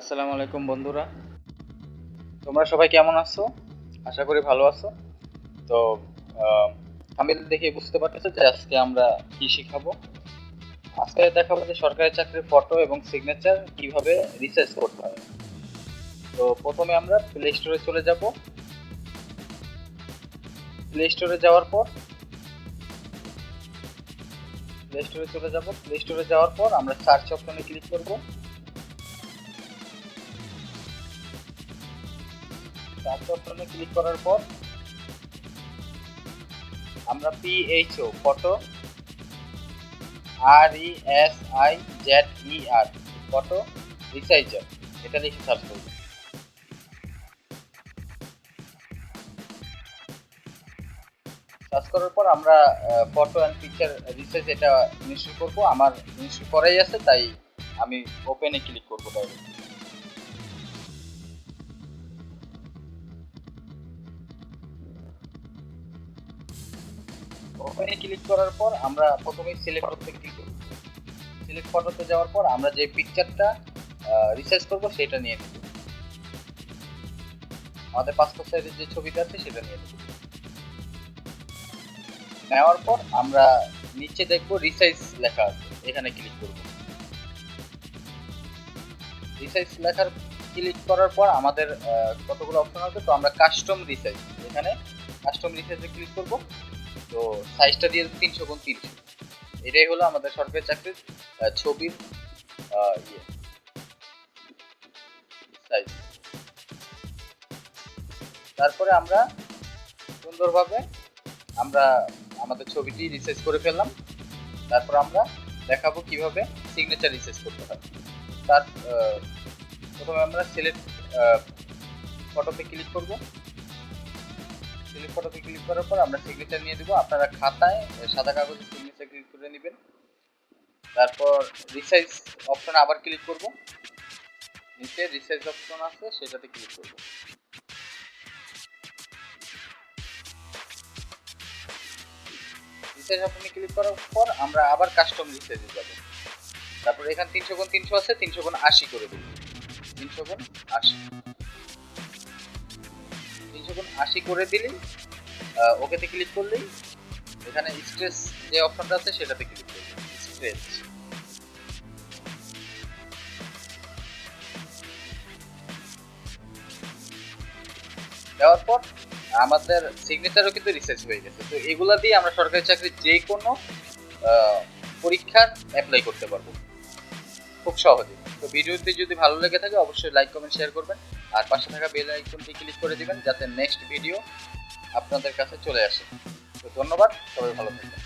আসসালামু আলাইকুম বন্ধুরা, তোমরা সবাই কেমন আছো? আশা করি ভালো আছো। তো থাম্বনেল দেখে বুঝতে পারতেছো যে আজকে আমরা কি শিখাবো। আজকে দেখাবো যে সরকারি চাকরির ফটো এবং সিগনেচার কিভাবে রিসার্চ করতে হয়। তো প্রথমে আমরা প্লে স্টোরে চলে যাব। প্লে স্টোরে যাওয়ার পর আমরা সার্চ অপশনে ক্লিক করব। সার্চ অপশনে ক্লিক করার পর আমরা পিএইচও ফটো RESIZER ফটো রিসাইজার এটা লিখে সার্চ করব। সার্চ করার পর আমরা ফটো অ্যান্ড পিকচার রিসার্চ এটা ইনস্টল করব। আমার ইনস্টল করাই আছে, তাই আমি ওপেনে ক্লিক করব ডাইরেক্ট। ওপেনে ক্লিক করার পর আমরা প্রথমেই সিলেক্ট ফটোতে ক্লিক করব। সিলেক্ট ফটোতে যাওয়ার পর আমরা যে পিকচারটা রিসার্চ করব সেটা নিয়ে নেব। আমাদের পাসপোর্ট সাইজের যে ছবিটা আছে সেটা নিয়ে নেব। নেওয়ার পর আমরা নিচে দেখব রিসাইজ লেখা আছে, এখানে ক্লিক করব। রিসাইজ লেখার ক্লিক করার পর আমাদের কতগুলো অপশন আছে, তো আমরা কাস্টম রিসাইজ, এখানে কাস্টম রিসাইজে ক্লিক করব। তো সাইজটা দিয়ে 300x300, এটাই হলো আমাদের সরকারি চাকরির ছবির সাইজ। তারপরে আমরা সুন্দরভাবে আমরা আমাদের ছবিটি রিসাইজ করে ফেললাম। তারপর আমরা দেখাবো কিভাবে সিগনেচার রিসাইজ করতে হয়। তার প্রথমে আমরা সিলেক্ট ফটোতে ক্লিক করব। সিলেক্ট ফটোতে ক্লিক করার পর আমরা সিগনেচার নিয়ে দেবো। আপনারা খাতায় সাদা কাগজে সিগনেচার ক্লিক করে নেবেন। তারপর রিসাইজ অপশনে আবার ক্লিক করব। নিচে রিসাইজ অপশন আছে, সেটাতে ক্লিক করব। রিসাইজ অপশনে ক্লিক করার পর আমরা আবার কাস্টম রিসাইজে যাব। তারপর এখানে 300x300 আছে, 300x80 করে দেব। 300x80 300x80 করে দিলেই ওকেতে ক্লিক করলেই এখানে স্ট্রেস যে অপশনটা আছে সেটাতে ক্লিক করব। স্ট্রেচ দেওয়ার পর আমাদের সিগনেচারও কিন্তু রিসার্চ হয়ে গেছে। তো এগুলা দিয়ে আমরা সরকারি চাকরির যে কোনো পরীক্ষার অ্যাপ্লাই করতে পারবো খুব সহজে। তো ভিডিওটি যদি ভালো লেগে থাকে অবশ্যই লাইক কমেন্ট শেয়ার করবেন, আর পাশে থাকা বেল আইকনটি ক্লিক করে দিবেন যাতে নেক্সট ভিডিও আপনাদের কাছে চলে আসে। তো ধন্যবাদ, সবাই ভালো থাকবেন।